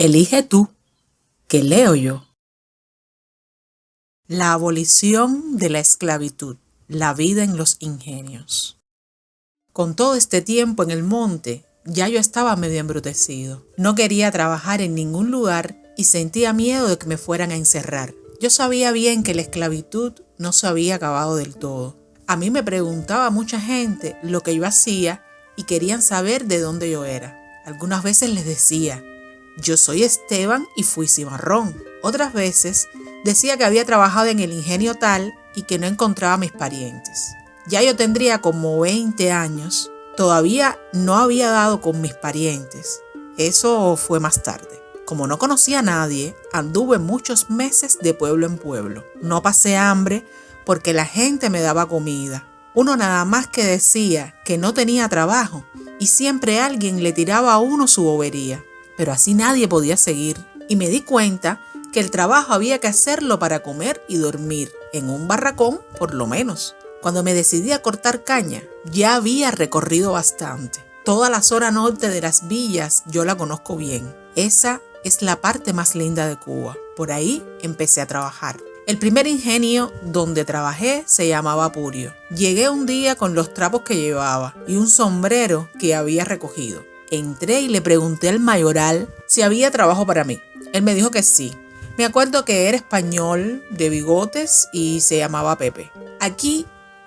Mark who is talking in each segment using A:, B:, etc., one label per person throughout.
A: Elige tú, que leo yo. La abolición de la esclavitud, la vida en los ingenios. Con todo este tiempo en el monte, ya yo estaba medio embrutecido. No quería trabajar en ningún lugar y sentía miedo de que me fueran a encerrar. Yo sabía bien que la esclavitud no se había acabado del todo. A mí me preguntaba mucha gente lo que yo hacía y querían saber de dónde yo era. Algunas veces les decía: yo soy Esteban y fui cimarrón. Otras veces decía que había trabajado en el ingenio tal y que no encontraba a mis parientes. Ya yo tendría como 20 años. Todavía no había dado con mis parientes. Eso fue más tarde. Como no conocía a nadie, anduve muchos meses de pueblo en pueblo. No pasé hambre porque la gente me daba comida. Uno nada más que decía que no tenía trabajo y siempre alguien le tiraba a uno su bobería. Pero así nadie podía seguir y me di cuenta que el trabajo había que hacerlo para comer y dormir, en un barracón por lo menos. Cuando me decidí a cortar caña, ya había recorrido bastante. Toda la zona norte de las villas yo la conozco bien. Esa es la parte más linda de Cuba. Por ahí empecé a trabajar. El primer ingenio donde trabajé se llamaba Purio. Llegué un día con los trapos que llevaba y un sombrero que había recogido. Entré y le pregunté al mayoral si había trabajo para mí. Él me dijo que sí. Me acuerdo que era español, de bigotes y se llamaba Pepe. Aquí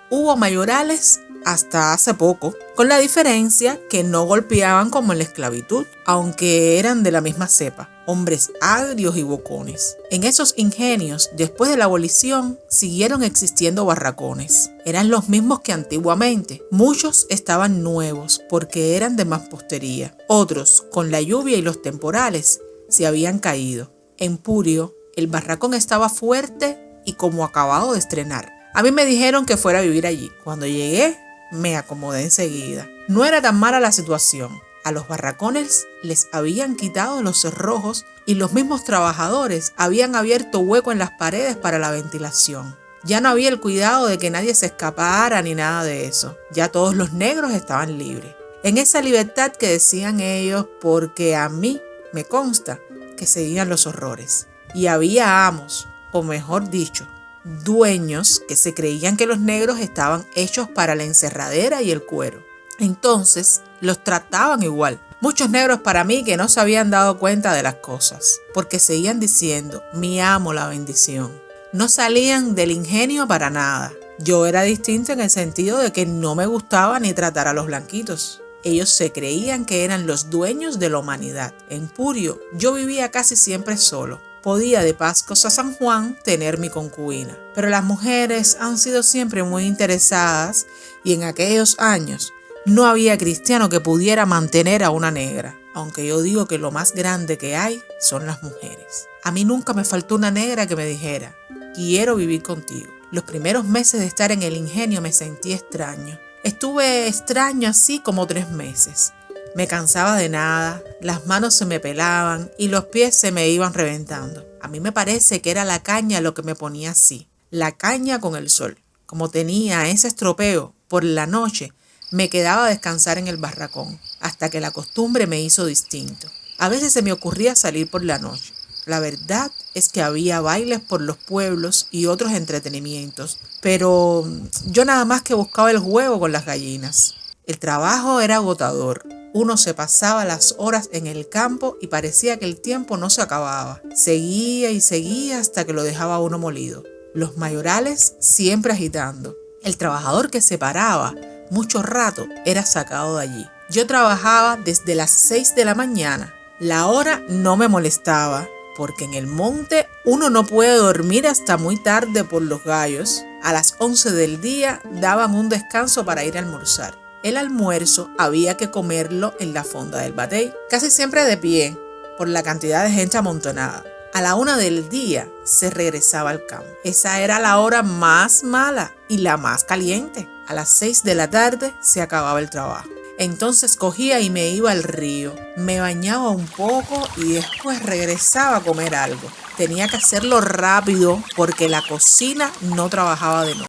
A: hubo mayorales hasta hace poco, con la diferencia que no golpeaban como en la esclavitud, aunque eran de la misma cepa, hombres agrios y bocones. En esos ingenios, después de la abolición, siguieron existiendo barracones. Eran los mismos que antiguamente. Muchos estaban nuevos porque eran de mampostería. Otros, con la lluvia y los temporales, se habían caído. En Purio, el barracón estaba fuerte y como acabado de estrenar. A mí me dijeron que fuera a vivir allí. Cuando llegué, me acomodé enseguida. No era tan mala la situación. A los barracones les habían quitado los cerrojos y los mismos trabajadores habían abierto hueco en las paredes para la ventilación. Ya no había el cuidado de que nadie se escapara ni nada de eso. Ya todos los negros estaban libres. En esa libertad que decían ellos, porque a mí me consta que seguían los horrores. Y había amos, o mejor dicho, dueños que se creían que los negros estaban hechos para la encerradera y el cuero. Entonces los trataban igual. Muchos negros para mí que no se habían dado cuenta de las cosas, porque seguían diciendo: mi amo la bendición. No salían del ingenio para nada. Yo era distinto en el sentido de que no me gustaba ni tratar a los blanquitos. Ellos se creían que eran los dueños de la humanidad. En Purio yo vivía casi siempre solo. Podía de Pascos a San Juan tener mi concubina. Pero las mujeres han sido siempre muy interesadas y en aquellos años no había cristiano que pudiera mantener a una negra. Aunque yo digo que lo más grande que hay son las mujeres. A mí nunca me faltó una negra que me dijera: quiero vivir contigo. Los primeros meses de estar en el ingenio me sentí extraño. Estuve extraño así como 3 meses. Me cansaba de nada, las manos se me pelaban y los pies se me iban reventando. A mí me parece que era la caña lo que me ponía así, la caña con el sol. Como tenía ese estropeo, por la noche me quedaba a descansar en el barracón, hasta que la costumbre me hizo distinto. A veces se me ocurría salir por la noche. La verdad es que había bailes por los pueblos y otros entretenimientos, pero yo nada más que buscaba el juego con las gallinas. El trabajo era agotador. Uno se pasaba las horas en el campo y parecía que el tiempo no se acababa. Seguía y seguía hasta que lo dejaba uno molido. Los mayorales siempre agitando. El trabajador que se paraba mucho rato era sacado de allí. Yo trabajaba desde las 6 de la mañana. La hora no me molestaba, porque en el monte uno no puede dormir hasta muy tarde por los gallos. A las 11 del día daban un descanso para ir a almorzar. El almuerzo había que comerlo en la fonda del batey, casi siempre de pie, por la cantidad de gente amontonada. A la 1 del día se regresaba al campo. Esa era la hora más mala y la más caliente. A las 6 de la tarde se acababa el trabajo. Entonces cogía y me iba al río, me bañaba un poco y después regresaba a comer algo. Tenía que hacerlo rápido porque la cocina no trabajaba de noche.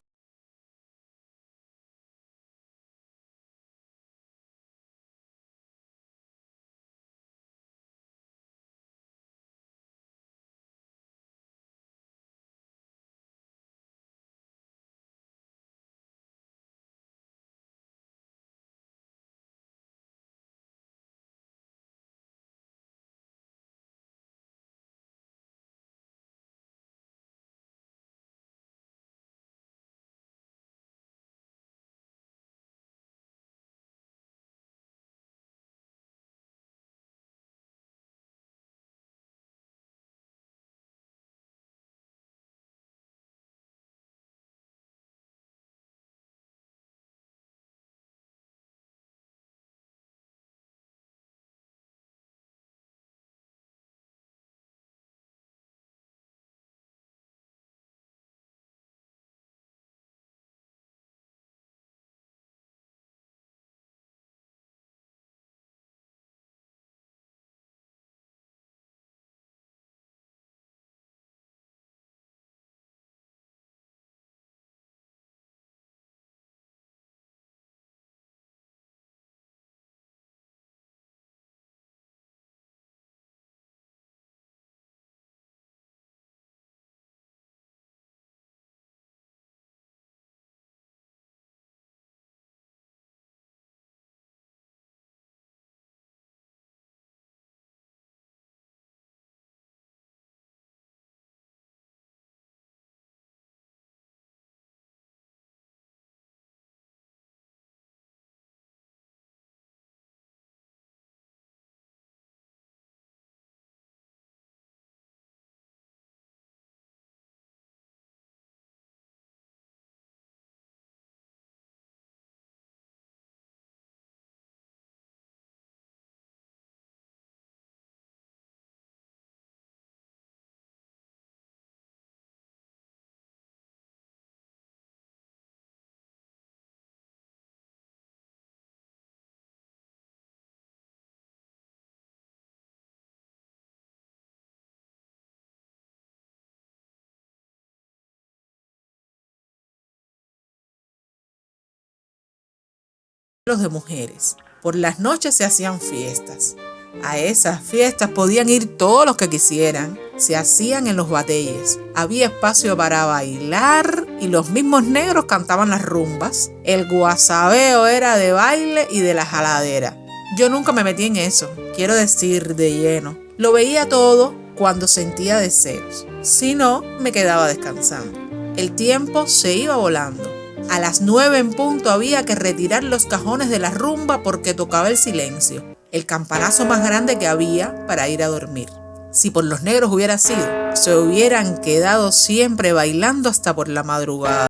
A: los de mujeres. Por las noches se hacían fiestas. A esas fiestas podían ir todos los que quisieran. Se hacían en los bateyes. Había espacio para bailar y los mismos negros cantaban las rumbas. El guasabeo era de baile y de la jaladera. Yo nunca me metí en eso, quiero decir, de lleno. Lo veía todo cuando sentía deseos. Si no, me quedaba descansando. El tiempo se iba volando. A las 9 en punto había que retirar los cajones de la rumba porque tocaba el silencio, el campanazo más grande que había para ir a dormir. Si por los negros hubiera sido, se hubieran quedado siempre bailando hasta por la madrugada.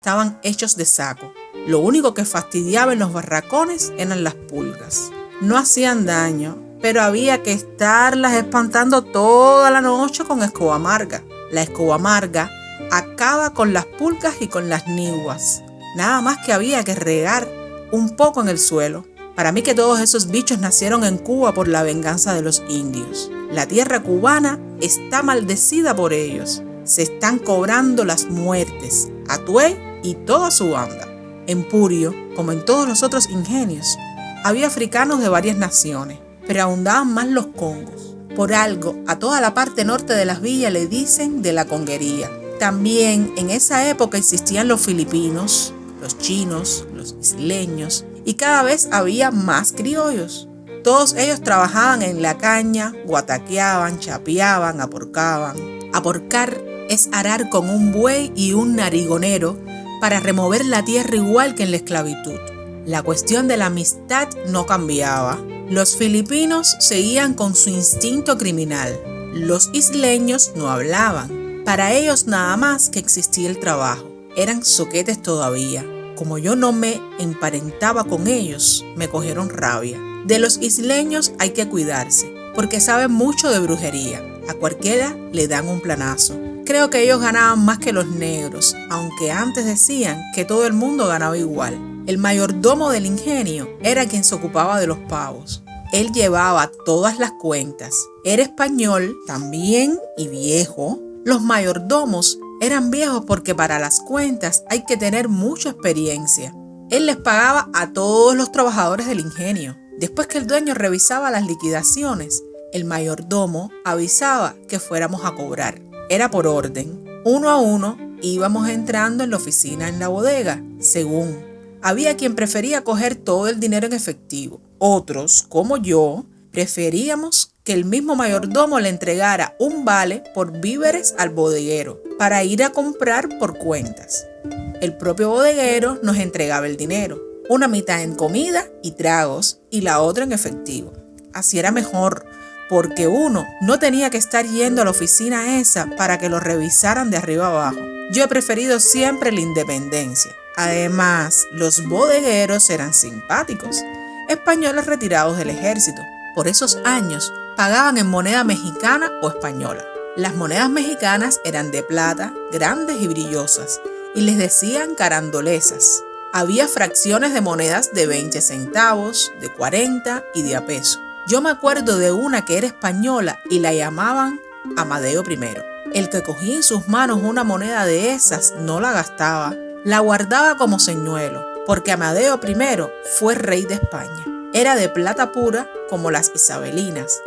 A: Estaban hechos de saco. Lo único que fastidiaba en los barracones eran las pulgas. No hacían daño, pero había que estarlas espantando toda la noche con escoba amarga. La escoba amarga acaba con las pulgas y con las niguas. Nada más que había que regar un poco en el suelo. Para mí que todos esos bichos nacieron en Cuba por la venganza de los indios. La tierra cubana está maldecida por ellos. Se están cobrando las muertes. Atuey y toda su banda. En Purio, como en todos los otros ingenios, había africanos de varias naciones, pero abundaban más los congos. Por algo, a toda la parte norte de las villas le dicen de la conguería. También en esa época existían los filipinos, los chinos, los isleños, y cada vez había más criollos. Todos ellos trabajaban en la caña, guataqueaban, chapeaban, aporcaban. Aporcar es arar con un buey y un narigonero para remover la tierra igual que en la esclavitud. La cuestión de la amistad no cambiaba. Los filipinos seguían con su instinto criminal. Los isleños no hablaban. Para ellos nada más que existía el trabajo. Eran zoquetes todavía. Como yo no me emparentaba con ellos, me cogieron rabia. De los isleños hay que cuidarse, porque saben mucho de brujería. A cualquiera le dan un planazo. Creo que ellos ganaban más que los negros, aunque antes decían que todo el mundo ganaba igual. El mayordomo del ingenio era quien se ocupaba de los pavos. Él llevaba todas las cuentas. Era español también y viejo, Los mayordomos eran viejos porque para las cuentas hay que tener mucha experiencia. Él les pagaba a todos los trabajadores del ingenio. Después que el dueño revisaba las liquidaciones, el mayordomo avisaba que fuéramos a cobrar. Era por orden. Uno a uno íbamos entrando en la oficina en la bodega, según. Había quien prefería coger todo el dinero en efectivo. Otros, como yo, preferíamos que el mismo mayordomo le entregara un vale por víveres al bodeguero para ir a comprar por cuentas. El propio bodeguero nos entregaba el dinero, una mitad en comida y tragos y la otra en efectivo. Así era mejor, porque uno no tenía que estar yendo a la oficina esa para que lo revisaran de arriba abajo. Yo he preferido siempre la independencia. Además, los bodegueros eran simpáticos, españoles retirados del ejército. Por esos años pagaban en moneda mexicana o española. Las monedas mexicanas eran de plata, grandes y brillosas, y les decían carandolesas. Había fracciones de monedas de 20 centavos, de 40 y de a peso. Yo me acuerdo de una que era española y la llamaban Amadeo I. El que cogía en sus manos una moneda de esas no la gastaba, la guardaba como señuelo, porque Amadeo I fue rey de España. Era de plata pura como las isabelinas,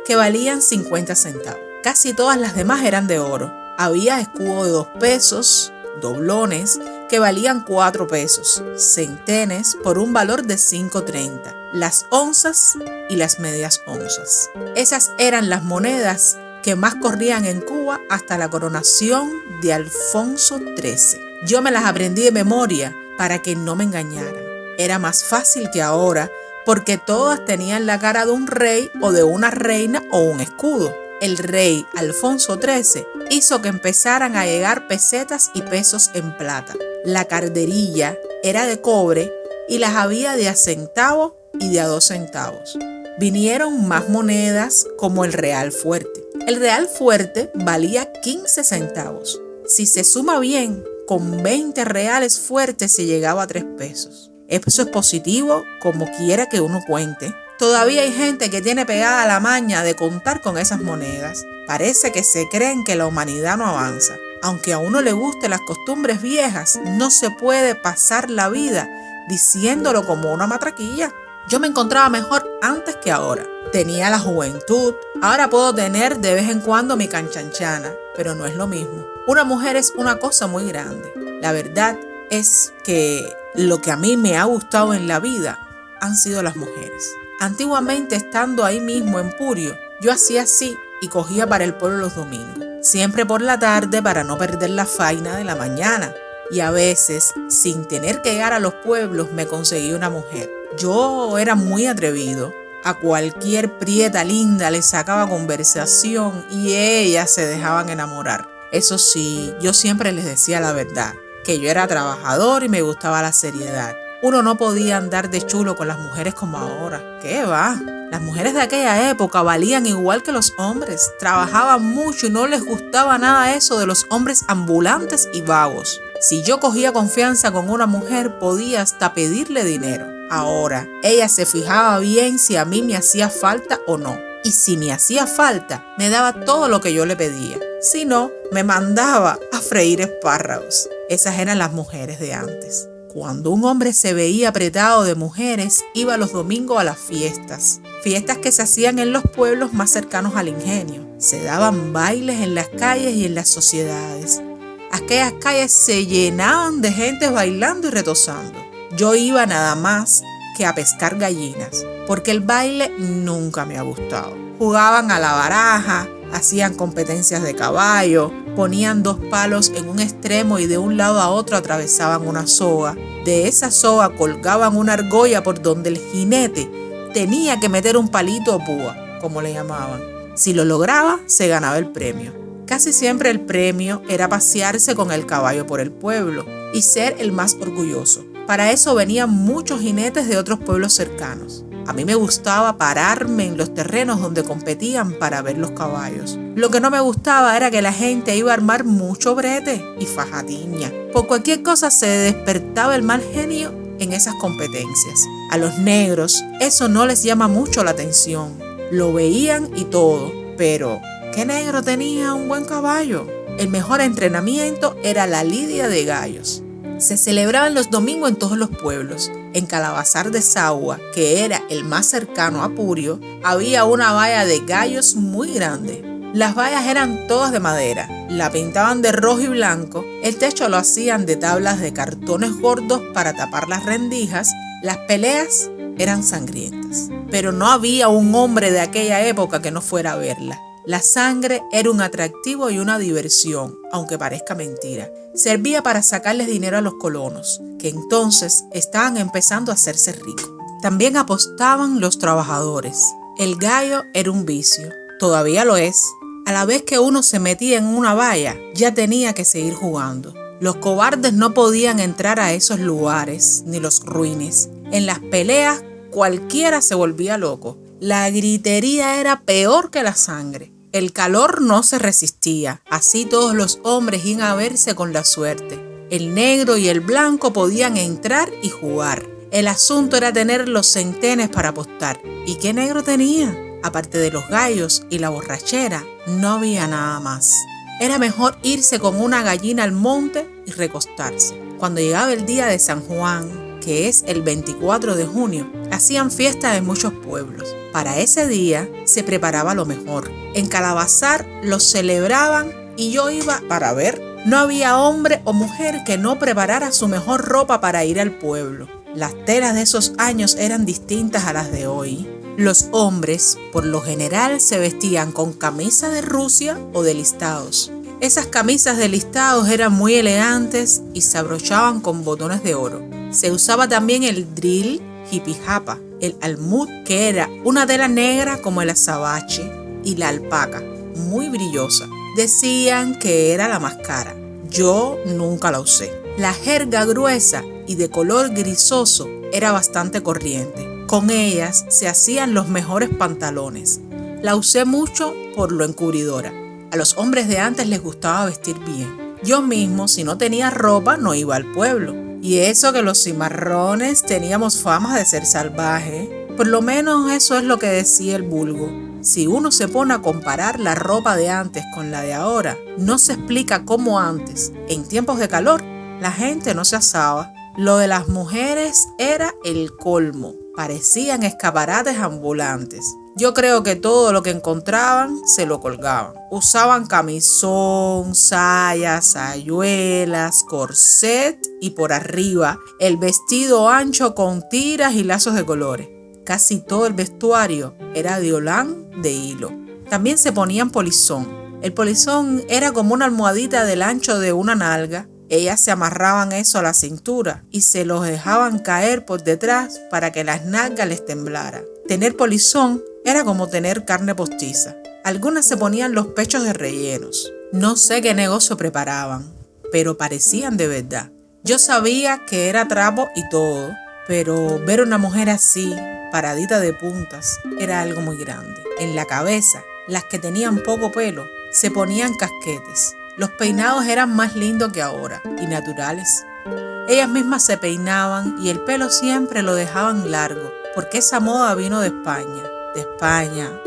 A: que valían 50 centavos. Casi todas las demás eran de oro. Había escudo de 2 pesos, doblones, que valían 4 pesos, centenes por un valor de 5.30, las onzas y las medias onzas. Esas eran las monedas que más corrían en Cuba hasta la coronación de Alfonso XIII. Yo me las aprendí de memoria para que no me engañaran. Era más fácil que ahora, porque todas tenían la cara de un rey o de una reina o un escudo. El rey Alfonso XIII hizo que empezaran a llegar pesetas y pesos en plata. La carderilla era de cobre y las había de a centavo y de a 2 centavos. Vinieron más monedas como el real fuerte. El real fuerte valía 15 centavos. Si se suma bien, con 20 reales fuertes se llegaba a 3 pesos. Eso es positivo, como quiera que uno cuente. Todavía hay gente que tiene pegada la maña de contar con esas monedas. Parece que se creen que la humanidad no avanza. Aunque a uno le gusten las costumbres viejas, no se puede pasar la vida diciéndolo como una matraquilla. Yo me encontraba mejor antes que ahora. Tenía la juventud. Ahora puedo tener de vez en cuando mi canchanchana, pero no es lo mismo. Una mujer es una cosa muy grande. La verdad es que lo que a mí me ha gustado en la vida han sido las mujeres. Antiguamente, estando ahí mismo en Purio, yo hacía así y cogía para el pueblo los domingos. Siempre por la tarde para no perder la faena de la mañana. Y a veces, sin tener que llegar a los pueblos, me conseguí una mujer. Yo era muy atrevido. A cualquier prieta linda le sacaba conversación y ellas se dejaban enamorar. Eso sí, yo siempre les decía la verdad, que yo era trabajador y me gustaba la seriedad. Uno no podía andar de chulo con las mujeres como ahora. ¿Qué va? Las mujeres de aquella época valían igual que los hombres. Trabajaban mucho y no les gustaba nada eso de los hombres ambulantes y vagos. Si yo cogía confianza con una mujer, podía hasta pedirle dinero. Ahora, ella se fijaba bien si a mí me hacía falta o no. Y si me hacía falta, me daba todo lo que yo le pedía. Si no, me mandaba a freír espárragos. Esas eran las mujeres de antes. Cuando un hombre se veía apretado de mujeres, iba los domingos a las fiestas. Fiestas que se hacían en los pueblos más cercanos al ingenio. Se daban bailes en las calles y en las sociedades. Aquellas calles se llenaban de gente bailando y retozando. Yo iba nada más que a pescar gallinas, porque el baile nunca me ha gustado. Jugaban a la baraja, hacían competencias de caballo, ponían 2 palos en un extremo y de un lado a otro atravesaban una soga. De esa soga colgaban una argolla por donde el jinete tenía que meter un palito o púa, como le llamaban. Si lo lograba, se ganaba el premio. Casi siempre el premio era pasearse con el caballo por el pueblo y ser el más orgulloso. Para eso venían muchos jinetes de otros pueblos cercanos. A mí me gustaba pararme en los terrenos donde competían para ver los caballos. Lo que no me gustaba era que la gente iba a armar mucho brete y fajatiña. Por cualquier cosa se despertaba el mal genio en esas competencias. A los negros eso no les llama mucho la atención. Lo veían y todo, pero ¿qué negro tenía un buen caballo? El mejor entrenamiento era la lidia de gallos. Se celebraban los domingos en todos los pueblos. En Calabazar de Sagua, que era el más cercano a Purio, había una valla de gallos muy grande. Las vallas eran todas de madera, la pintaban de rojo y blanco, el techo lo hacían de tablas de cartones gordos para tapar las rendijas. Las peleas eran sangrientas, pero no había un hombre de aquella época que no fuera a verla. La sangre era un atractivo y una diversión, aunque parezca mentira. Servía para sacarles dinero a los colonos, que entonces estaban empezando a hacerse ricos. También apostaban los trabajadores. El gallo era un vicio, todavía lo es. A la vez que uno se metía en una valla, ya tenía que seguir jugando. Los cobardes no podían entrar a esos lugares, ni los ruines. En las peleas, cualquiera se volvía loco. La gritería era peor que la sangre. El calor no se resistía. Así todos los hombres iban a verse con la suerte. El negro y el blanco podían entrar y jugar. El asunto era tener los centenes para apostar. ¿Y qué negro tenía? Aparte de los gallos y la borrachera, no había nada más. Era mejor irse con una gallina al monte y recostarse. Cuando llegaba el día de San Juan, que es el 24 de junio, hacían fiestas en muchos pueblos. Para ese día se preparaba lo mejor. En Calabazar los celebraban y yo iba para ver. No había hombre o mujer que no preparara su mejor ropa para ir al pueblo. Las telas de esos años eran distintas a las de hoy. Los hombres, por lo general, se vestían con camisa de Rusia o de listados. Esas camisas de listados eran muy elegantes y se abrochaban con botones de oro. Se usaba también el drill jipijapa, el almud, que era una tela negra como el azabache, y la alpaca, muy brillosa. Decían que era la más cara. Yo nunca la usé. La jerga gruesa y de color grisoso era bastante corriente. Con ellas se hacían los mejores pantalones. La usé mucho por lo encubridora. A los hombres de antes les gustaba vestir bien. Yo mismo, si no tenía ropa, no iba al pueblo. Y eso que los cimarrones teníamos fama de ser salvajes. Por lo menos eso es lo que decía el vulgo. Si uno se pone a comparar la ropa de antes con la de ahora, no se explica cómo antes, en tiempos de calor, la gente no se asaba. Lo de las mujeres era el colmo. Parecían escaparates ambulantes. Yo creo que todo lo que encontraban se lo colgaban. Usaban camisón, sayas, sayuelas, corset y por arriba el vestido ancho con tiras y lazos de colores. Casi todo el vestuario era de holán de hilo. También se ponían polizón. El polizón era como una almohadita del ancho de una nalga. Ellas se amarraban eso a la cintura y se los dejaban caer por detrás para que las nalgas les temblaran. Tener polizón era como tener carne postiza. Algunas se ponían los pechos de rellenos. No sé qué negocio preparaban, pero parecían de verdad. Yo sabía que era trapo y todo, pero ver una mujer así, paradita de puntas, era algo muy grande. En la cabeza, las que tenían poco pelo, se ponían casquetes. Los peinados eran más lindos que ahora y naturales. Ellas mismas se peinaban y el pelo siempre lo dejaban largo, porque esa moda vino de España,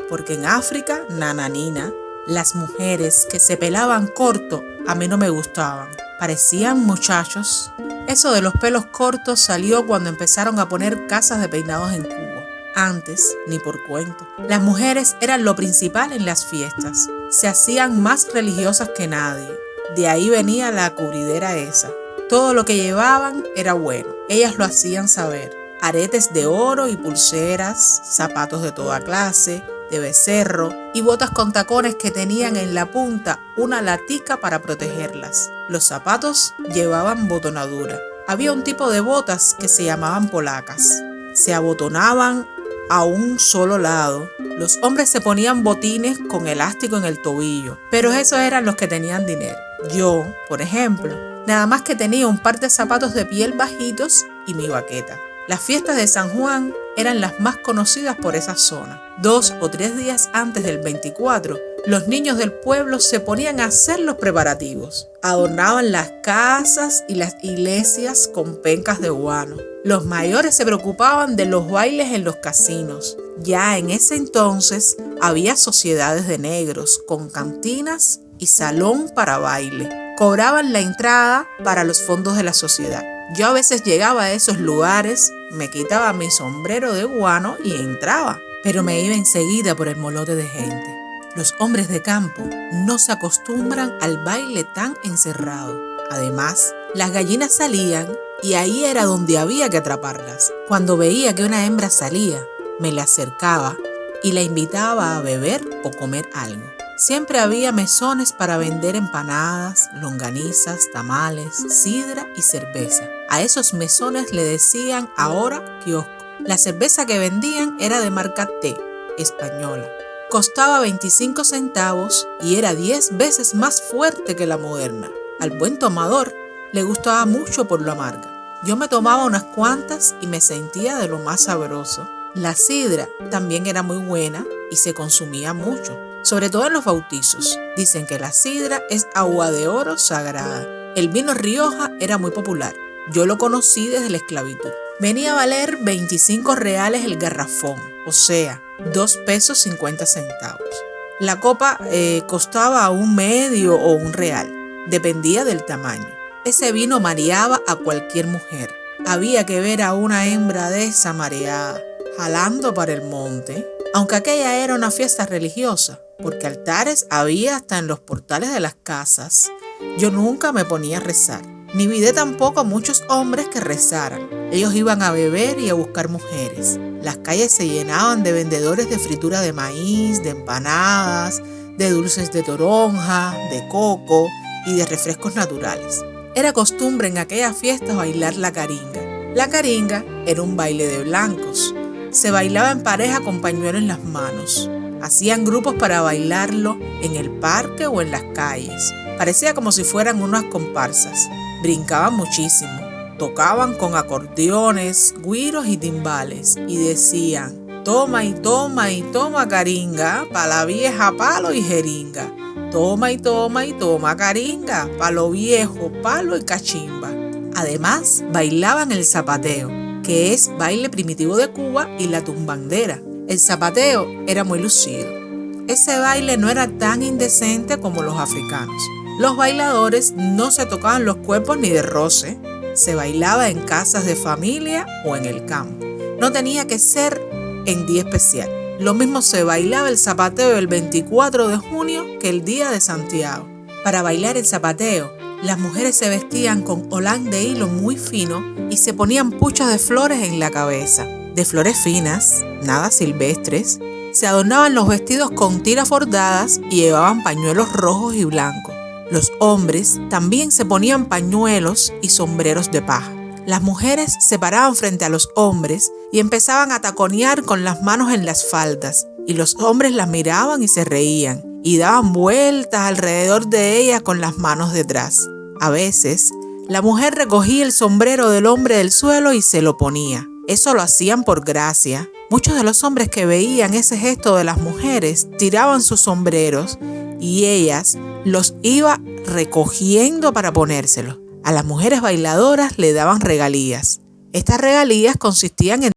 A: porque en África, nananina, las mujeres que se pelaban corto a mí no me gustaban. Parecían muchachos. Eso de los pelos cortos salió cuando empezaron a poner casas de peinados en Cuba. Antes, ni por cuento. Las mujeres eran lo principal en las fiestas. Se hacían más religiosas que nadie. De ahí venía la cubridera esa. Todo lo que llevaban era bueno. Ellas lo hacían saber. Aretes de oro y pulseras, zapatos de toda clase, de becerro y botas con tacones que tenían en la punta una latica para protegerlas. Los zapatos llevaban botonadura. Había un tipo de botas que se llamaban polacas. Se abotonaban a un solo lado. Los hombres se ponían botines con elástico en el tobillo, pero esos eran los que tenían dinero. Yo, por ejemplo, nada más que tenía un par de zapatos de piel bajitos y mi baqueta. Las fiestas de San Juan eran las más conocidas por esa zona. 2 o 3 días antes del 24, los niños del pueblo se ponían a hacer los preparativos. Adornaban las casas y las iglesias con pencas de guano. Los mayores se preocupaban de los bailes en los casinos. Ya en ese entonces había sociedades de negros con cantinas y salón para baile. Cobraban la entrada para los fondos de la sociedad. Yo a veces llegaba a esos lugares, me quitaba mi sombrero de guano y entraba, pero me iba enseguida por el molote de gente. Los hombres de campo no se acostumbran al baile tan encerrado. Además, las gallinas salían y ahí era donde había que atraparlas. Cuando veía que una hembra salía, me la acercaba y la invitaba a beber o comer algo. Siempre había mesones para vender empanadas, longanizas, tamales, sidra y cerveza. A esos mesones le decían ahora kiosco. La cerveza que vendían era de marca T, española. Costaba 25 centavos y era 10 veces más fuerte que la moderna. Al buen tomador le gustaba mucho por lo amarga. Yo me tomaba unas cuantas y me sentía de lo más sabroso. La sidra también era muy buena y se consumía mucho, sobre todo en los bautizos. Dicen que la sidra es agua de oro sagrada. El vino Rioja era muy popular. Yo lo conocí desde la esclavitud. Venía a valer 25 reales el garrafón, o sea, 2 pesos 50 centavos. La copa costaba un medio o un real, dependía del tamaño. Ese vino mareaba a cualquier mujer. Había que ver a una hembra de esa mareada, jalando para el monte, aunque aquella era una fiesta religiosa, porque altares había hasta en los portales de las casas. Yo nunca me ponía a rezar, ni vi tampoco a muchos hombres que rezaran. Ellos iban a beber y a buscar mujeres. Las calles se llenaban de vendedores de fritura de maíz, de empanadas, de dulces de toronja, de coco y de refrescos naturales. Era costumbre en aquellas fiestas bailar la caringa. La caringa era un baile de blancos. Se bailaba en pareja con pañuelo en las manos. Hacían grupos para bailarlo en el parque o en las calles. Parecía como si fueran unas comparsas. Brincaban muchísimo. Tocaban con acordeones, güiros y timbales y decían: toma y toma y toma caringa, pa' la vieja palo y jeringa. Toma y toma y toma caringa, pa' lo viejo palo y cachimba. Además, bailaban el zapateo, que es baile primitivo de Cuba, y la tumbandera. El zapateo era muy lucido. Ese baile no era tan indecente como los africanos. Los bailadores no se tocaban los cuerpos ni de roce. Se bailaba en casas de familia o en el campo. No tenía que ser en día especial. Lo mismo se bailaba el zapateo el 24 de junio que el día de Santiago. Para bailar el zapateo, las mujeres se vestían con holán de hilo muy fino y se ponían puchos de flores en la cabeza. De flores finas, nada silvestres. Se adornaban los vestidos con tiras bordadas y llevaban pañuelos rojos y blancos. Los hombres también se ponían pañuelos y sombreros de paja. Las mujeres se paraban frente a los hombres y empezaban a taconear con las manos en las faldas, y los hombres las miraban y se reían, y daban vueltas alrededor de ellas con las manos detrás. A veces, la mujer recogía el sombrero del hombre del suelo y se lo ponía. Eso lo hacían por gracia. Muchos de los hombres que veían ese gesto de las mujeres tiraban sus sombreros y ellas los iba recogiendo para ponérselos. A las mujeres bailadoras le daban regalías. Estas regalías consistían en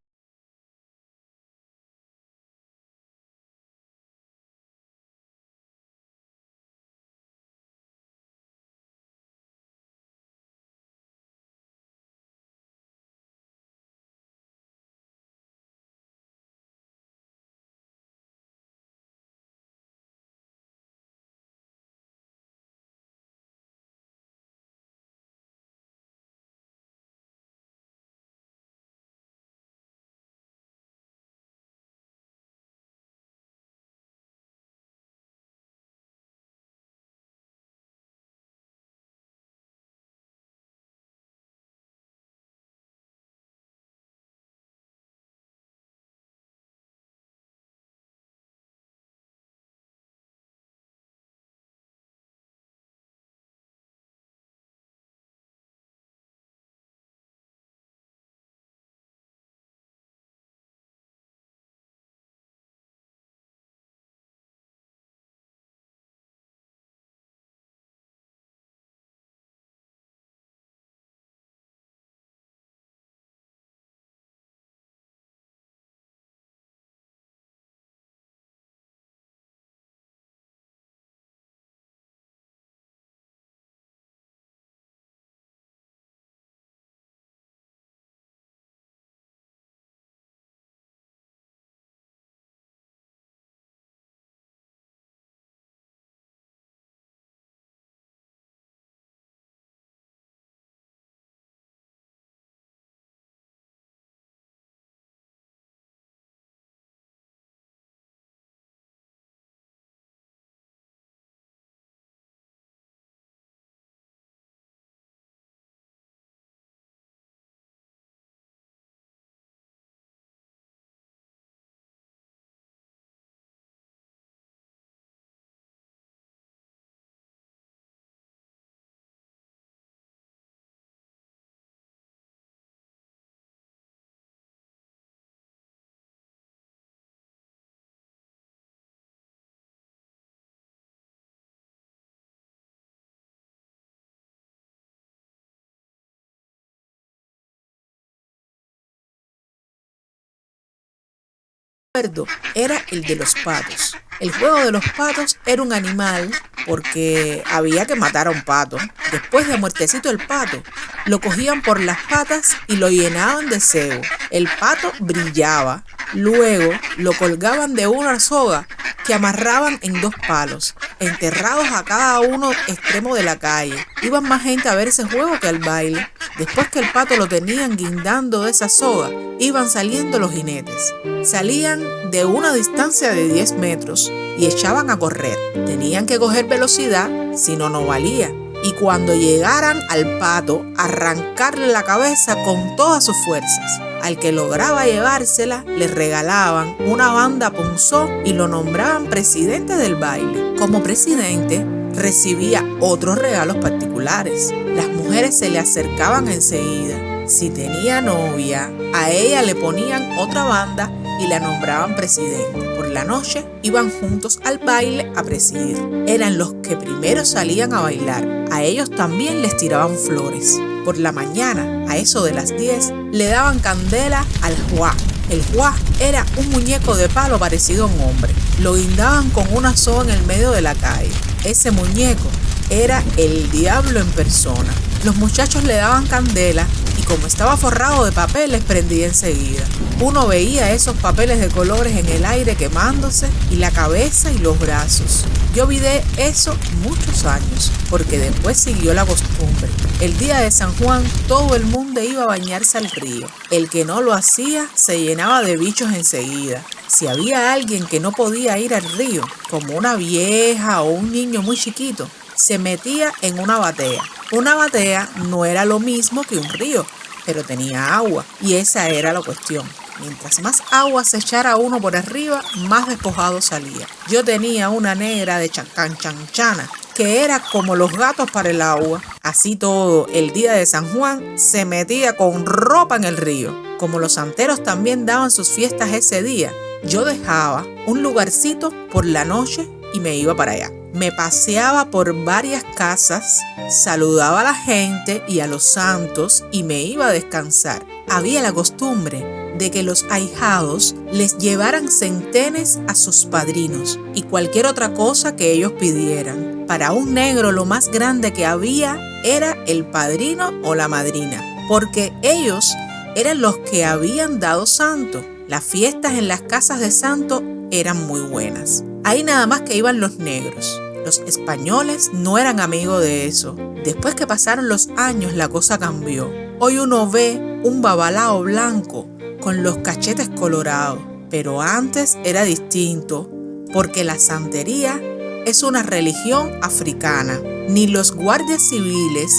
A: recuerdo era el de los patos. El juego de los patos era un animal porque había que matar a un pato. Después de muertecito el pato, lo cogían por las patas y lo llenaban de cebo. El pato brillaba. Luego lo colgaban de una soga que amarraban en 2 palos, enterrados a cada uno extremo de la calle. Iban más gente a ver ese juego que al baile. Después que el pato lo tenían guindando de esa soga, iban saliendo los jinetes. Salían de una distancia de 10 metros y echaban a correr. Tenían que coger velocidad, si no, no valía. Y cuando llegaran al pato, arrancarle la cabeza con todas sus fuerzas. Al que lograba llevársela, le regalaban una banda punzó y lo nombraban presidente del baile. Como presidente, recibía otros regalos particulares. Las mujeres se le acercaban enseguida. Si tenía novia, a ella le ponían otra banda y la nombraban presidente. Por la noche iban juntos al baile a presidir. Eran los que primero salían a bailar. A ellos también les tiraban flores. Por la mañana, a eso de las 10, le daban candela al juá. El juá era un muñeco de palo parecido a un hombre. Lo guindaban con una soga en el medio de la calle. Ese muñeco era el diablo en persona. Los muchachos le daban candela y como estaba forrado de papel, les prendía enseguida. Uno veía esos papeles de colores en el aire quemándose y la cabeza y los brazos. Yo vi de eso muchos años, porque después siguió la costumbre. El día de San Juan todo el mundo iba a bañarse al río. El que no lo hacía se llenaba de bichos enseguida. Si había alguien que no podía ir al río, como una vieja o un niño muy chiquito, se metía en una batea. Una batea no era lo mismo que un río, pero tenía agua, y esa era la cuestión. Mientras más agua se echara uno por arriba, más despojado salía. Yo tenía una negra de chanchanchana, que era como los gatos para el agua. Así todo, el día de San Juan se metía con ropa en el río. Como los santeros también daban sus fiestas ese día, yo dejaba un lugarcito por la noche y me iba para allá. Me paseaba por varias casas, saludaba a la gente y a los santos y me iba a descansar. Había la costumbre de que los ahijados les llevaran centenes a sus padrinos y cualquier otra cosa que ellos pidieran. Para un negro lo más grande que había era el padrino o la madrina, porque ellos eran los que habían dado santo. Las fiestas en las casas de santo eran muy buenas. Ahí nada más que iban los negros. Los españoles no eran amigos de eso. Después que pasaron los años, la cosa cambió. Hoy uno ve un babalao blanco con los cachetes colorados, pero antes era distinto, porque la santería es una religión africana. Ni los guardias civiles,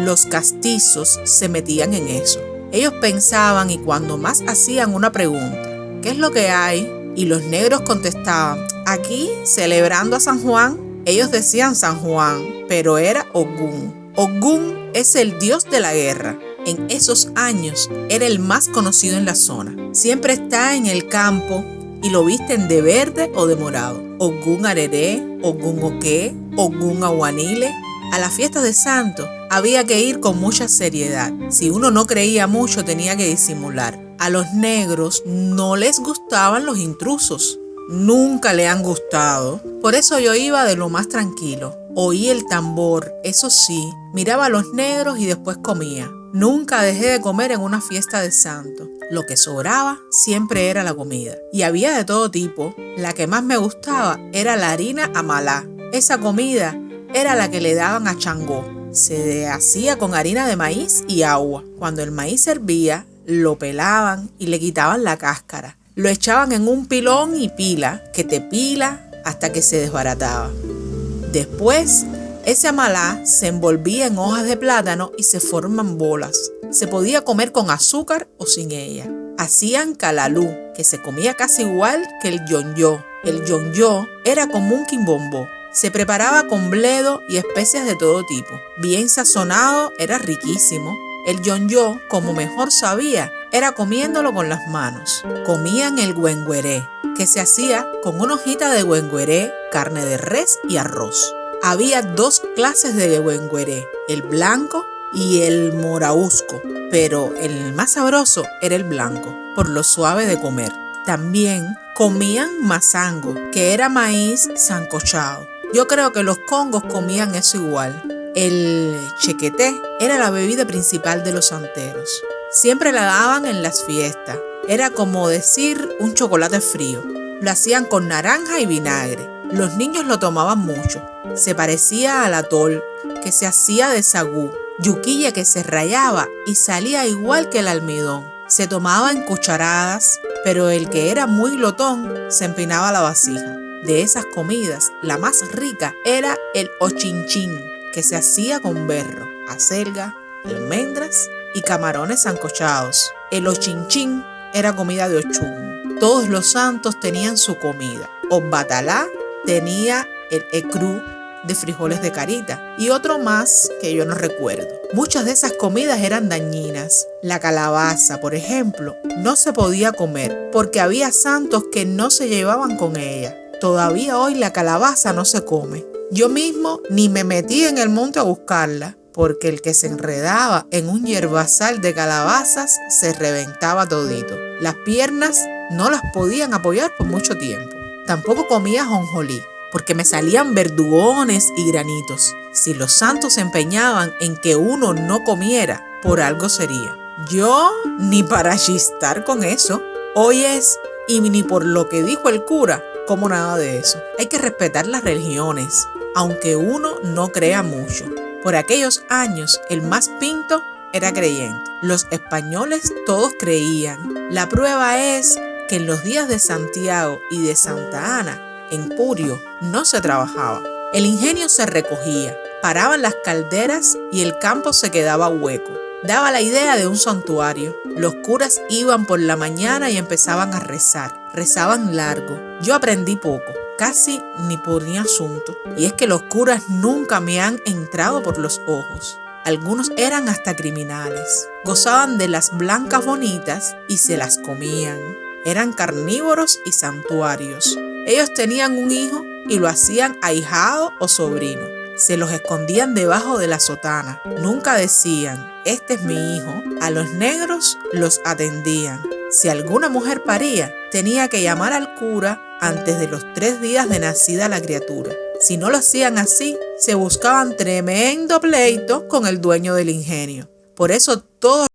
A: los castizos, se metían en eso. Ellos pensaban y cuando más hacían una pregunta, ¿qué es lo que hay? Y los negros contestaban, aquí celebrando a San Juan. Ellos decían San Juan, pero era Ogún. Ogún es el dios de la guerra. En esos años era el más conocido en la zona. Siempre está en el campo y lo visten de verde o de morado. Ogún Areré, Ogún Oqué, Ogún Aguanile. A las fiestas de santo había que ir con mucha seriedad. Si uno no creía mucho tenía que disimular. A los negros no les gustaban los intrusos. Nunca le han gustado. Por eso yo iba de lo más tranquilo. Oí el tambor, eso sí, miraba a los negros y después comía. Nunca dejé de comer en una fiesta de santo. Lo que sobraba siempre era la comida. Y había de todo tipo. La que más me gustaba era la harina amalá. Esa comida era la que le daban a Changó. Se hacía con harina de maíz y agua. Cuando el maíz hervía, lo pelaban y le quitaban la cáscara. Lo echaban en un pilón y pila, que te pila hasta que se desbarataba. Después, ese amalá se envolvía en hojas de plátano y se forman bolas. Se podía comer con azúcar o sin ella. Hacían calalú, que se comía casi igual que el yonyo. El yonyo era como un quimbombó. Se preparaba con bledo y especias de todo tipo. Bien sazonado, era riquísimo. El yonyo, como mejor sabía, era comiéndolo con las manos. Comían el güengüeré, que se hacía con una hojita de güengüeré, carne de res y arroz. Había 2 clases de güengüeré, el blanco y el morausco, pero el más sabroso era el blanco, por lo suave de comer. También comían mazango, que era maíz sancochado. Yo creo que los congos comían eso igual. El chequeté era la bebida principal de los santeros. Siempre la daban en las fiestas. Era como decir un chocolate frío. Lo hacían con naranja y vinagre. Los niños lo tomaban mucho. Se parecía al atol, que se hacía de sagú, yuquilla que se rayaba y salía igual que el almidón. Se tomaba en cucharadas, pero el que era muy glotón se empinaba la vasija. De esas comidas, la más rica era el ochinchín, que se hacía con berro, acelga, almendras y camarones sancochados. El ochinchín era comida de Ochum. Todos los santos tenían su comida. Obatalá tenía el ecrú de frijoles de carita y otro más que yo no recuerdo. Muchas de esas comidas eran dañinas. La calabaza, por ejemplo, no se podía comer porque había santos que no se llevaban con ella. Todavía hoy la calabaza no se come. Yo mismo ni me metí en el monte a buscarla, porque el que se enredaba en un yerbazal de calabazas se reventaba todito. Las piernas no las podían apoyar por mucho tiempo. Tampoco comía jonjolí, porque me salían verdugones y granitos. Si los santos se empeñaban en que uno no comiera, por algo sería. Yo ni para chistar con eso. Hoy es, y ni por lo que dijo el cura, como nada de eso. Hay que respetar las religiones, aunque uno no crea mucho. Por aquellos años, el más pinto era creyente. Los españoles todos creían. La prueba es que en los días de Santiago y de Santa Ana, en Purio, no se trabajaba. El ingenio se recogía, paraban las calderas y el campo se quedaba hueco. Daba la idea de un santuario. Los curas iban por la mañana y empezaban a rezar. Rezaban largo. Yo aprendí poco, casi ni por ni asunto. Y es que los curas nunca me han entrado por los ojos. Algunos eran hasta criminales. Gozaban de las blancas bonitas y se las comían. Eran carnívoros y santuarios. Ellos tenían un hijo y lo hacían ahijado o sobrino. Se los escondían debajo de la sotana. Nunca decían, este es mi hijo. A los negros los atendían. Si alguna mujer paría, tenía que llamar al cura antes de los 3 días de nacida la criatura. Si no lo hacían así, se buscaban tremendo pleito con el dueño del ingenio. Por eso todos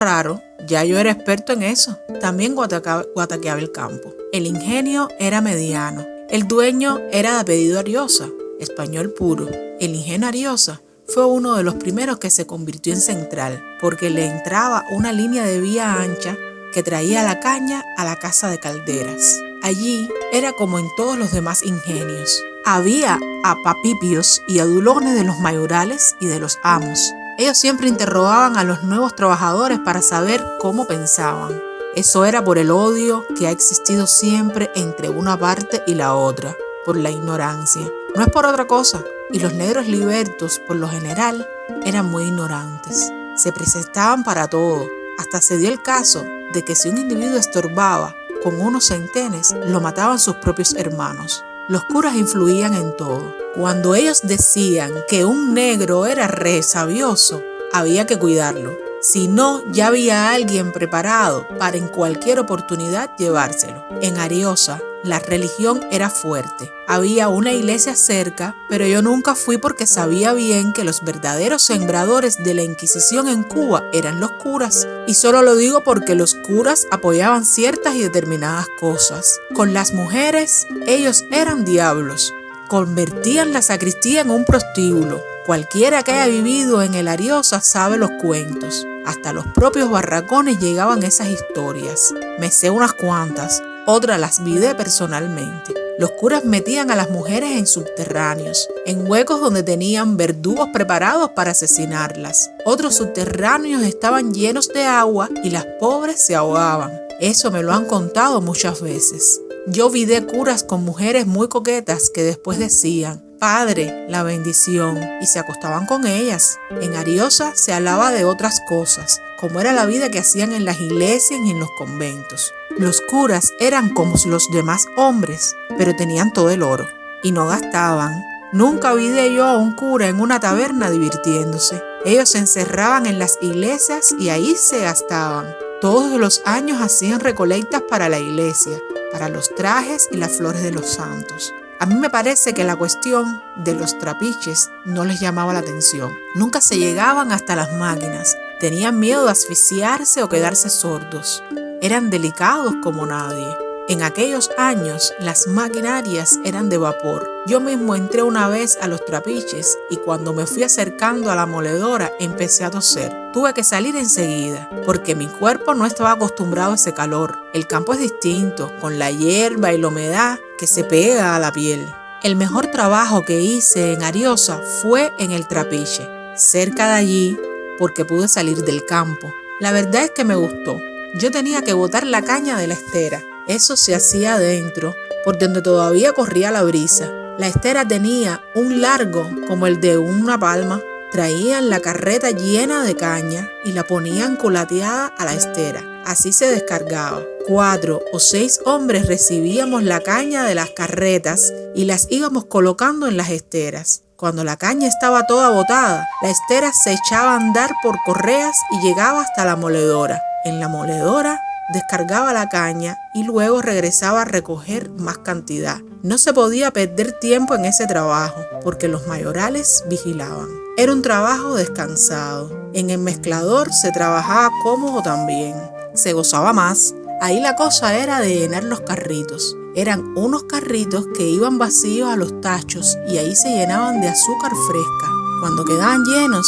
A: raro, ya yo era experto en eso. También guataqueaba el campo. El ingenio era mediano. El dueño era de apellido Ariosa, español puro. El ingenio Ariosa fue uno de los primeros que se convirtió en central, porque le entraba una línea de vía ancha que traía la caña a la casa de Calderas. Allí era como en todos los demás ingenios. Había apapipios y adulones de los mayorales y de los amos. Ellos siempre interrogaban a los nuevos trabajadores para saber cómo pensaban. Eso era por el odio que ha existido siempre entre una parte y la otra, por la ignorancia. No es por otra cosa. Y los negros libertos, por lo general, eran muy ignorantes. Se prestaban para todo. Hasta se dio el caso de que si un individuo estorbaba con unos centenes, lo mataban sus propios hermanos. Los curas influían en todo. Cuando ellos decían que un negro era resabioso, había que cuidarlo. Si no, ya había alguien preparado para en cualquier oportunidad llevárselo. En Ariosa, la religión era fuerte. Había una iglesia cerca, pero yo nunca fui porque sabía bien que los verdaderos sembradores de la Inquisición en Cuba eran los curas. Y solo lo digo porque los curas apoyaban ciertas y determinadas cosas. Con las mujeres, ellos eran diablos. Convertían la sacristía en un prostíbulo. Cualquiera que haya vivido en el Ariosa sabe los cuentos. Hasta los propios barracones llegaban esas historias. Me sé unas cuantas, otras las vidé personalmente. Los curas metían a las mujeres en subterráneos, en huecos donde tenían verdugos preparados para asesinarlas. Otros subterráneos estaban llenos de agua y las pobres se ahogaban. Eso me lo han contado muchas veces. Yo vidé curas con mujeres muy coquetas que después decían: Padre, la bendición, y se acostaban con ellas. En Ariosa se hablaba de otras cosas, como era la vida que hacían en las iglesias y en los conventos. Los curas eran como los demás hombres, pero tenían todo el oro y no gastaban. Nunca vi yo a un cura en una taberna divirtiéndose. Ellos se encerraban en las iglesias y ahí se gastaban. Todos los años hacían recolectas para la iglesia, para los trajes y las flores de los santos. A mí me parece que la cuestión de los trapiches no les llamaba la atención. Nunca se llegaban hasta las máquinas. Tenían miedo de asfixiarse o quedarse sordos. Eran delicados como nadie. En aquellos años, las maquinarias eran de vapor. Yo mismo entré una vez a los trapiches y cuando me fui acercando a la moledora empecé a toser. Tuve que salir enseguida porque mi cuerpo no estaba acostumbrado a ese calor. El campo es distinto, con la hierba y la humedad que se pega a la piel. El mejor trabajo que hice en Ariosa fue en el trapiche, cerca de allí, porque pude salir del campo. La verdad es que me gustó. Yo tenía que botar la caña de la estera. Eso se hacía adentro, por donde todavía corría la brisa. La estera tenía un largo como el de una palma. Traían la carreta llena de caña y la ponían colateada a la estera. Así se descargaba. 4 o 6 hombres recibíamos la caña de las carretas y las íbamos colocando en las esteras. Cuando la caña estaba toda botada, la estera se echaba a andar por correas y llegaba hasta la moledora. En la moledora descargaba la caña y luego regresaba a recoger más cantidad. No se podía perder tiempo en ese trabajo porque los mayorales vigilaban. Era un trabajo descansado. En el mezclador se trabajaba cómodo también. Se gozaba más. Ahí la cosa era de llenar los carritos. Eran unos carritos que iban vacíos a los tachos y ahí se llenaban de azúcar fresca. Cuando quedaban llenos,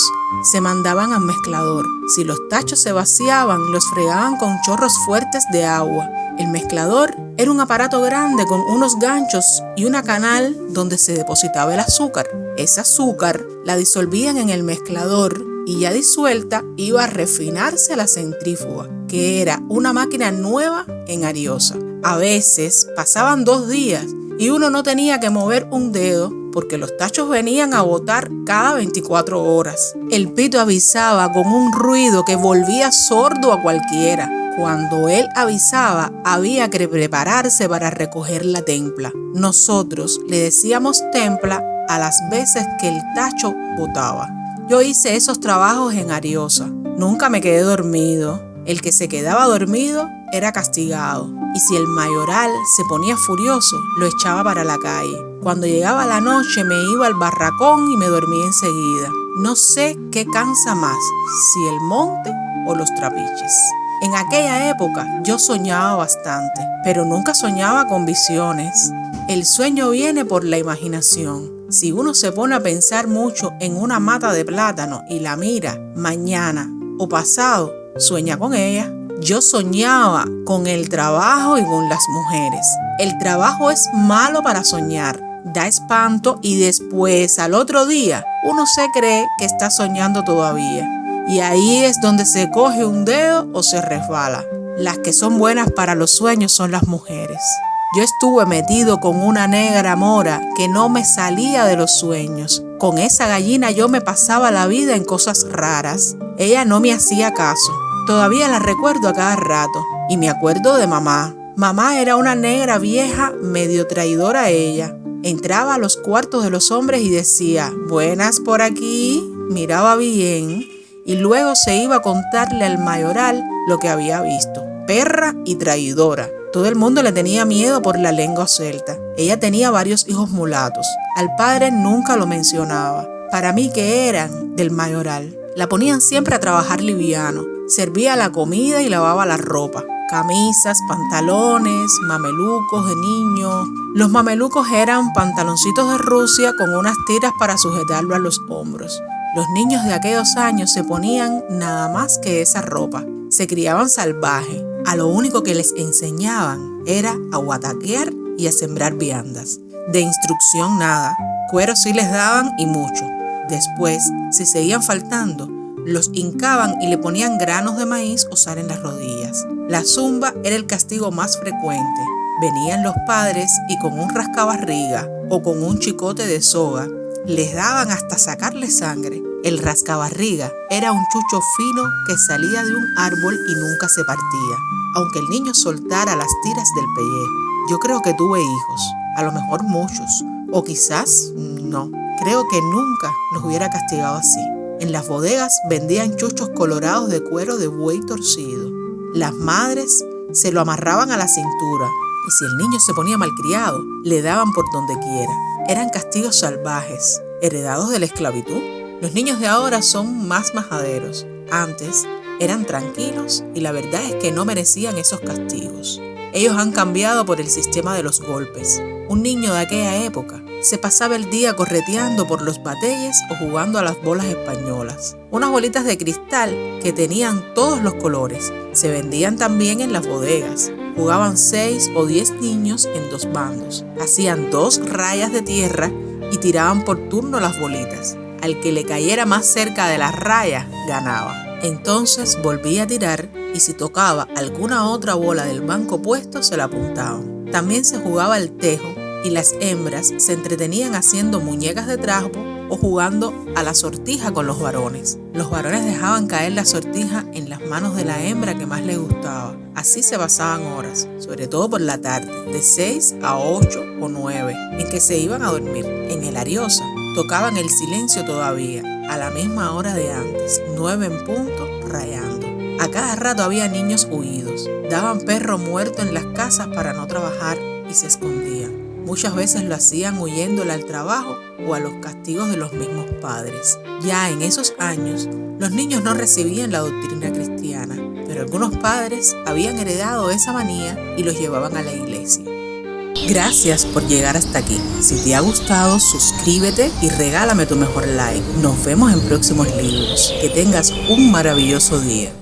A: se mandaban al mezclador. Si los tachos se vaciaban, los fregaban con chorros fuertes de agua. El mezclador era un aparato grande con unos ganchos y una canal donde se depositaba el azúcar. Ese azúcar la disolvían en el mezclador y ya disuelta iba a refinarse a la centrífuga, que era una máquina nueva en Ariosa. A veces pasaban 2 días y uno no tenía que mover un dedo porque los tachos venían a botar cada 24 horas. El pito avisaba con un ruido que volvía sordo a cualquiera. Cuando él avisaba, había que prepararse para recoger la templa. Nosotros le decíamos templa a las veces que el tacho botaba. Yo hice esos trabajos en Ariosa. Nunca me quedé dormido. El que se quedaba dormido era castigado. Y si el mayoral se ponía furioso, lo echaba para la calle. Cuando llegaba la noche me iba al barracón y me dormía enseguida. No sé qué cansa más, si el monte o los trapiches. En aquella época yo soñaba bastante, pero nunca soñaba con visiones. El sueño viene por la imaginación. Si uno se pone a pensar mucho en una mata de plátano y la mira mañana o pasado, sueña con ella. Yo soñaba con el trabajo y con las mujeres. El trabajo es malo para soñar, da espanto y después, al otro día, uno se cree que está soñando todavía. Y ahí es donde se coge un dedo o se resbala. Las que son buenas para los sueños son las mujeres. Yo estuve metido con una negra mora que no me salía de los sueños. Con esa gallina yo me pasaba la vida en cosas raras. Ella no me hacía caso. Todavía la recuerdo a cada rato y me acuerdo de mamá. Mamá era una negra vieja, medio traidora ella. Entraba a los cuartos de los hombres y decía, buenas por aquí, miraba bien y luego se iba a contarle al mayoral lo que había visto. Perra y traidora. Todo el mundo le tenía miedo por la lengua suelta. Ella tenía varios hijos mulatos. Al padre nunca lo mencionaba. Para mí que eran del mayoral. La ponían siempre a trabajar liviano. Servía la comida y lavaba la ropa. Camisas, pantalones, mamelucos de niño. Los mamelucos eran pantaloncitos de Rusia con unas tiras para sujetarlo a los hombros. Los niños de aquellos años se ponían nada más que esa ropa. Se criaban salvajes. A lo único que les enseñaban era a guataquear y a sembrar viandas. De instrucción nada. Cuero sí les daban y mucho. Después, si seguían faltando, los hincaban y le ponían granos de maíz o sal en las rodillas. La zumba era el castigo más frecuente. Venían los padres y con un rascabarriga o con un chicote de soga les daban hasta sacarle sangre. El rascabarriga era un chucho fino que salía de un árbol y nunca se partía, aunque el niño soltara las tiras del pellejo. Yo creo que tuve hijos, a lo mejor muchos, o quizás no. Creo que nunca los hubiera castigado así. En las bodegas vendían chuchos colorados de cuero de buey torcido. Las madres se lo amarraban a la cintura y si el niño se ponía malcriado, le daban por donde quiera. Eran castigos salvajes, heredados de la esclavitud. Los niños de ahora son más majaderos. Antes eran tranquilos y la verdad es que no merecían esos castigos. Ellos han cambiado por el sistema de los golpes. Un niño de aquella época se pasaba el día correteando por los batelles o jugando a las bolas españolas. Unas bolitas de cristal que tenían todos los colores. Se vendían también en las bodegas. Jugaban 6 o 10 niños en 2 bandos. Hacían 2 rayas de tierra y tiraban por turno las bolitas. Al que le cayera más cerca de la raya, ganaba. Entonces volvía a tirar y si tocaba alguna otra bola del banco opuesto, se la apuntaban. También se jugaba al tejo y las hembras se entretenían haciendo muñecas de trapo o jugando a la sortija con los varones. Los varones dejaban caer la sortija en las manos de la hembra que más les gustaba. Así se pasaban horas, sobre todo por la tarde, de 6 a 8 o 9, en que se iban a dormir. En el Ariosa tocaban el silencio todavía, a la misma hora de antes, 9 en punto, rayando. A cada rato había niños huidos. Daban perro muerto en las casas para no trabajar y se escondían. Muchas veces lo hacían huyéndole al trabajo o a los castigos de los mismos padres. Ya en esos años, los niños no recibían la doctrina cristiana, pero algunos padres habían heredado esa manía y los llevaban a la iglesia. Gracias por llegar hasta aquí. Si te ha gustado, suscríbete y regálame tu mejor like. Nos vemos en próximos libros. Que tengas un maravilloso día.